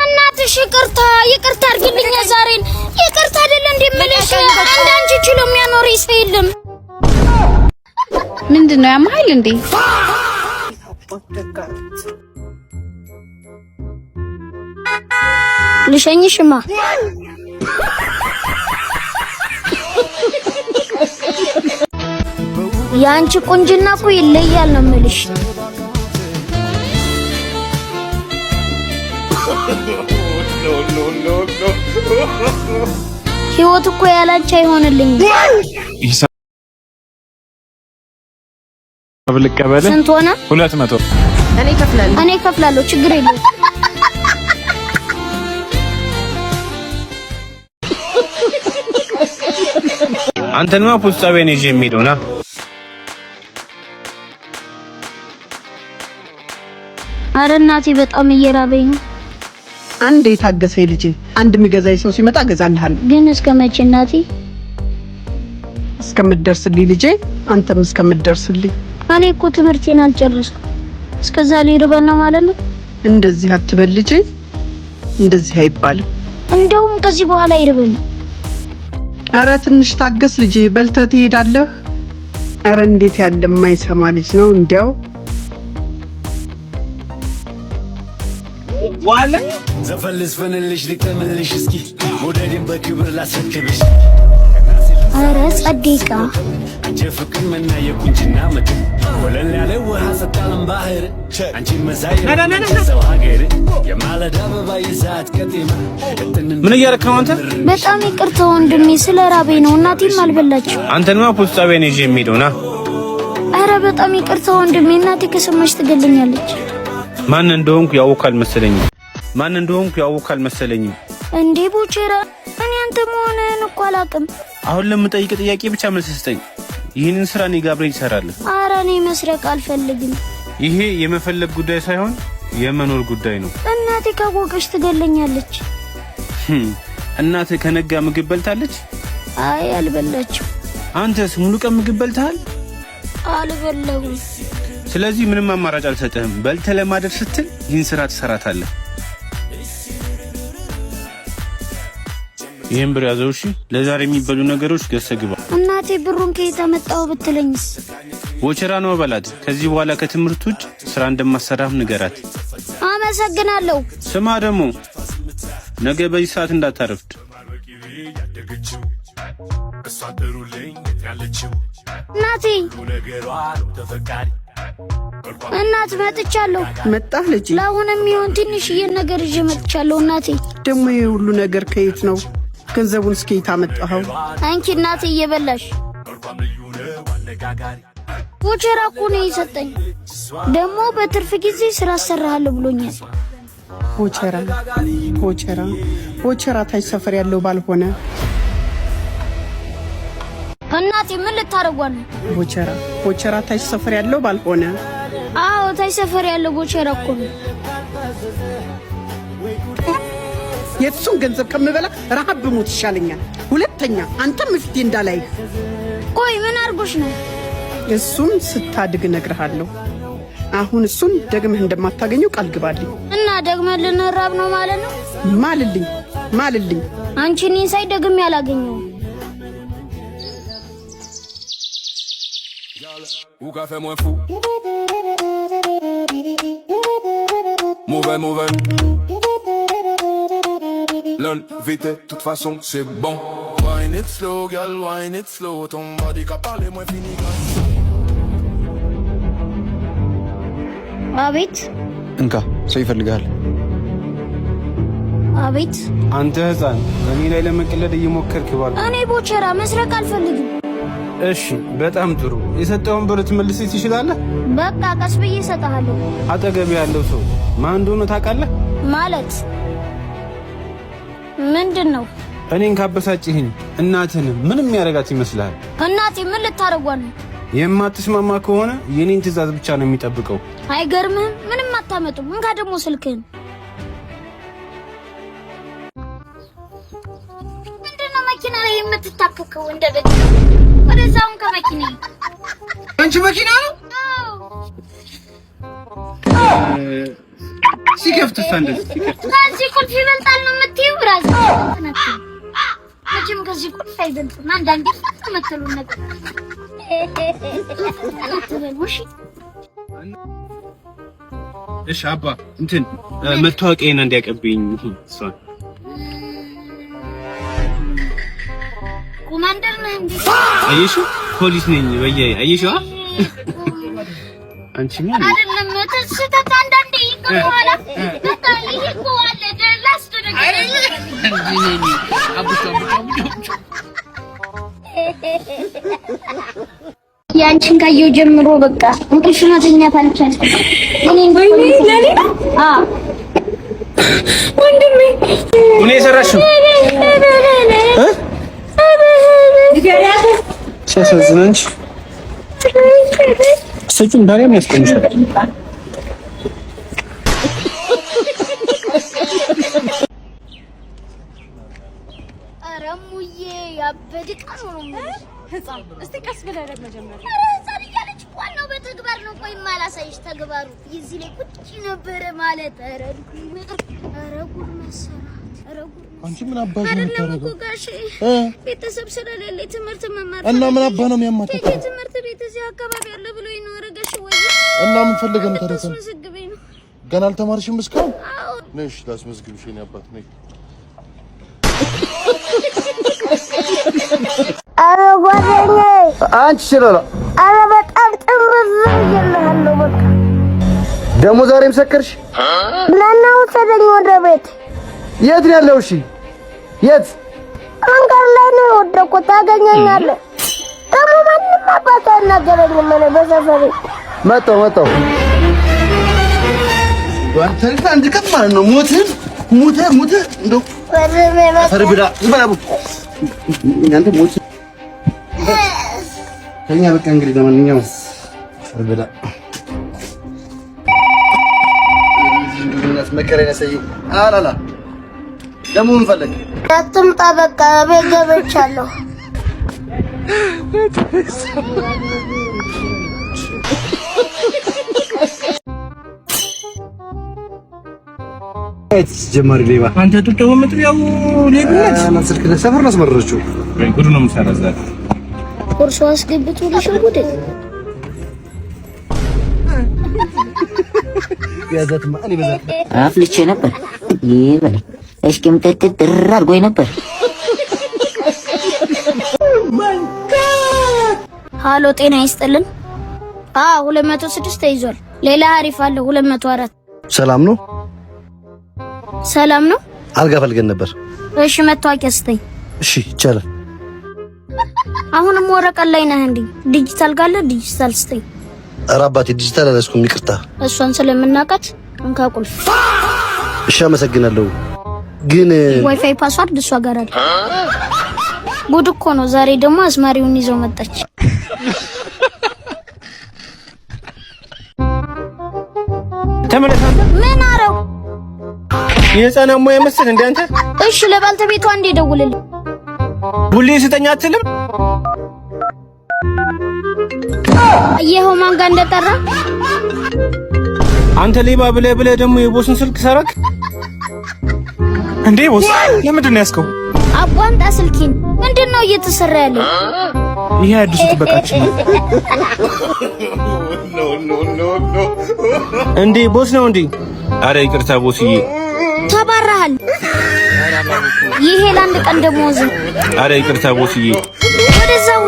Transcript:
እናትሽ ይቅርታ አድርግልኝ ዛሬን ይቅርታ አይደለ እንደምልሽ አንዳንቺ ችሎ የሚያኖር ይስይልም ምንድነው ያማይል እንዴ ልሸኝሽማ ያንቺ ቁንጅና እኮ ይለያል ነው የምልሽ ህይወት እኮ ያላንቺ አይሆንልኝ አብልቀበለ ስንት ሆነ 200 እኔ ከፍላለሁ ችግር የለም አንተንማ ፖስታ ቤት ነኝ የሚሄደውና አረ እናቴ በጣም እየራበኝ ነው አንዴ ታገሰኝ ልጄ አንድ የሚገዛኝ ሰው ሲመጣ ገዛልሃለሁ ግን እስከመቼ እናቴ እስከምትደርስልኝ ልጄ አንተም እስከምትደርስልኝ እኔ እኮ ትምህርቴን አልጨረስኩም እስከዛ ሊርበን ነው ማለት ነው እንደዚህ አትበል ልጄ እንደዚህ አይባልም እንደውም ከዚህ በኋላ ይርበኝ አረ ትንሽ ታገስ ልጄ በልተህ ትሄዳለህ አረ እንዴት ያለ የማይሰማ ልጅ ነው እንዴው ዋለ ዘፈልስ ፈንልሽ ልከምልሽ እስኪ ሞደድን በክብር ላስረክብሽ አረ ጸዴቃ አንቺ ፍቅር መና የቁንጅና መት ወለል ያለ ውሃ ሰጣለም ባህር አንቺ መሳይ ሰው ሀገር የማለዳ አበባ ይዛት ቀጤማ ምን እያረክ ነው አንተ በጣም ይቅርታ ወንድሜ ስለራበኝ ነው እናቴም አልበላችም አንተንማ ፖስታ ቤት ነኝ የሚሄደውና አረ በጣም ይቅርታ ወንድሜ እናቴ ከሰማች ትገለኛለች ማን እንደሆንኩ ያውቃል መሰለኝ እንዴ ቦቼራ እኔ አንተ መሆንህን እኮ አላውቅም አሁን ለምጠይቅ ጥያቄ ብቻ መልስ ስጠኝ ይህንን ስራ እኔ ጋር አብረን ይሰራል አረ እኔ መስረቅ አልፈልግም ይሄ የመፈለግ ጉዳይ ሳይሆን የመኖር ጉዳይ ነው እናቴ ካወቀች ትገለኛለች እናቴ ከነጋ ምግብ በልታለች አይ አልበላችም አንተስ ሙሉ ቀን ምግብ በልተሃል አልበላሁም ስለዚህ ምንም አማራጭ አልሰጠህም በልተህ ለማደር ስትል ይህን ስራ ትሰራታለህ ይሄን ብር ያዘው እሺ ለዛሬ የሚበሉ ነገሮች ገሰግባ እናቴ ብሩን ከየት አመጣው ብትለኝስ ወቸራ ነው በላት ከዚህ በኋላ ከትምህርት ውጭ ስራ እንደማሰራህ ንገራት አመሰግናለሁ ስማ ደግሞ ነገ በዚህ ሰዓት እንዳታረፍድ እናቴ እናት መጥቻለሁ መጣህ ልጄ ለአሁንም ይሁን ትንሽዬ ነገር ይዤ መጥቻለሁ እናቴ ደግሞ ይሄ ሁሉ ነገር ከየት ነው ገንዘቡን እስኪ ታመጣኸው አንቺ እናቴ እየበላሽ ቦቼራ እኮ ነው የሰጠኝ ደግሞ በትርፍ ጊዜ ስራ አሰራሃለሁ ብሎኛል ቦቼራ ታይ ሰፈር ያለው ባልሆነ እናቴ ምን ልታረጓል ቦቼራ ታይ ሰፈር ያለው ባልሆነ አዎ ታይ ሰፈር ያለው ቦቼራ እኮ ነው የሱን ገንዘብ ከምበላ ረሃብ ብሞት ይሻለኛል ሁለተኛ አንተም ፍቴ እንዳላይ ቆይ ምን አርጎሽ ነው እሱን ስታድግ ነግርሃለሁ አሁን እሱን ደግመህ እንደማታገኘው ቃል ግባልኝ እና ደግመህ ልንራብ ነው ማለት ነው ማልልኝ አንቺ እኔን ሳይ ደግሜ ያላገኘው Ou qu'a fait moins fou Mauvais L'un vite, toute façon c'est bon Wine it slow, girl, wine it slow Ton body qu'a parlé moins fini አቤት እንካ ሰው ይፈልጋል አቤት አንተ ህፃን እኔ ላይ ለመቀለድ እየሞከርክ ባል እኔ ቦቼራ መስረቅ አልፈልግም እሺ በጣም ጥሩ የሰጠውን ብር ትመልስልኝ ትችላለህ በቃ ቀስ ብዬ እሰጥሃለሁ አጠገብ ያለው ሰው ማን እንደሆነ ታውቃለህ ማለት ምንድነው እኔን ካበሳጭህኝ እናትህን ምንም ያረጋት ይመስላል እናቴ ምን ልታረጓል የማትስማማ ከሆነ የኔን ትዕዛዝ ብቻ ነው የሚጠብቀው አይገርምህም ምንም አታመጡም እንካ ደግሞ ስልክህን ምንድነው መኪና ላይ የምትታከከው እንደበደ ወደዛውን ከመኪና አንቺ መኪና ነው ሲከፍት እንደዚህ ሲከፍት ከዚህ ቁልፍ ይበልጣል ነው የምትይው? ብራዝ መቼም ከዚህ ቁልፍ አይበልጥም። አንዳንዴ ተመተሉ ነገር እሺ አባ እንትን መታወቂያዬን እንዲያቀብኝ እሷን ኮማንደር ነህ እንዴ? አየሽ ፖሊስ ነኝ በየ አየሽዋ አንቺ ምን አይደለም ተስተታ አንዳንዴ ይቆማላ በቃ ይቆማል ደላስ እንዴ አቡሽ ያንቺን ካየው ጀምሮ በቃ እንቅልፍ ማተኛት አልቻልኩም። ወይኔ ለኔ ወንድሜ ምን የሰራሽው ሲያሳዝነንሽ ሰጪን ዳሪያም ያስቀምሻል። ኧረ ሙዬ ያበደ ቀን ነው ማለት ህፃን እስቲ ቀስ ብለህ ደግሞ ጀመረ። ኧረ ህፃን እያለች ዋናው በተግባር ነው። ቆይ ማላሳይሽ ተግባሩ እዚህ ላይ ቁጭ ነበረ ማለት ኧረ ጉድ መሰራት ኧረ ጉድ አንቺ ምን አባሽ ነው የምታረገው? ጋሼ ቤተሰብ ስለሌለ ትምህርት መማር እና ምን አባ ነው የሚያማተው? ትምህርት ቤት እዚህ አካባቢ ያለ ብሎ ይኖር ጋሼ ወይ እና ምን ፈልገህ ነው ታረከው? መስግበኝ ነው ገና አልተማርሽም እስካሁን? ነሽ ላስመዝግብሽ የኔ አባት ነኝ። ኧረ ጓደኛዬ አንቺ ስለላ ኧረ በጣም ጥምዝ ይልሃለሁ። በቃ ደግሞ ዛሬም ሰከርሽ? ናና ወሰደኝ ወደ ቤት። የት ነው ያለው? እሺ የት? መንገድ ላይ ነው የወደኩት። ታገኘኛለህ። ደግሞ ማንም አባት አይናገረኝም። እኔ በሰፈሬ መጣሁ አንተ አንድ ቀን ማለት ነው ሙተ እንደው ፈርብዳ ዝባቡ እናንተ ሞት ከኛ በቃ እንግዲህ ለማንኛውም ፈርብዳ እንደዚህ መከረኛ ሰይ አላላ ደግሞ ምን ፈለግ አትምጣ። በቃ ቤት ገብቻለሁ። ጀማሪ ሌባ አንተ ጡጦ መጥሪያው ሌብነት እና ስልክ ለሰፈር አስመረረችው ወይ ጉድ ነው የምሰራው። ቁርሱ አስገብቶ ልሽጉድ ያዛት ማን ይበዛት አፍልቼ ነበር ይበል እስኪም ተጥጥር አድርጎኝ ነበር። ሃሎ ጤና ይስጥልን። 206 ተይዟል። ሌላ አሪፍ አለ 204። ሰላም ነው? ሰላም ነው። አልጋ ፈልገን ነበር። እሺ መታወቂያ ስጠኝ። እሺ ይቻላል። አሁንም ወረቀት ላይ ነህ እንዴ? ዲጂታል ጋር ዲጂታል ስጠኝ። ኧረ አባቴ ዲጂታል አላስኩም ይቅርታ። እሷን ስለምናውቃት እንካ ቁልፍ። እሺ አመሰግናለሁ። ግን ዋይፋይ ፓስዋርድ እሷ ጋር አለ። ጉድ እኮ ነው። ዛሬ ደግሞ አስማሪውን ይዘው መጣች። ተመለሳተ ምን አረው? የህፃናት ሙያ መሰል እንደ አንተ። እሺ ለባልተቤቷ እንዴ ደውልልኝ። ቡሌ ስጠኝ አትልም? ይሄው ማን ጋር እንደጠራ አንተ ሌባ ብለህ ደግሞ የቦስን ስልክ ሰረክ እንዴ? ቦስ ለምንድን ነው ያስከው? አቧንጣ ስልኪን ምንድነው እየተሰራ ያለው? ይሄ አዲሱ ጥበቃችን ነው። እንዴ ቦስ ነው እንዴ? አረ ይቅርታ ቦስዬ። ተባረሃል። ይሄ ለአንድ ቀን ደሞዝ። አረ ይቅርታ ቦስዬ። ወደዛው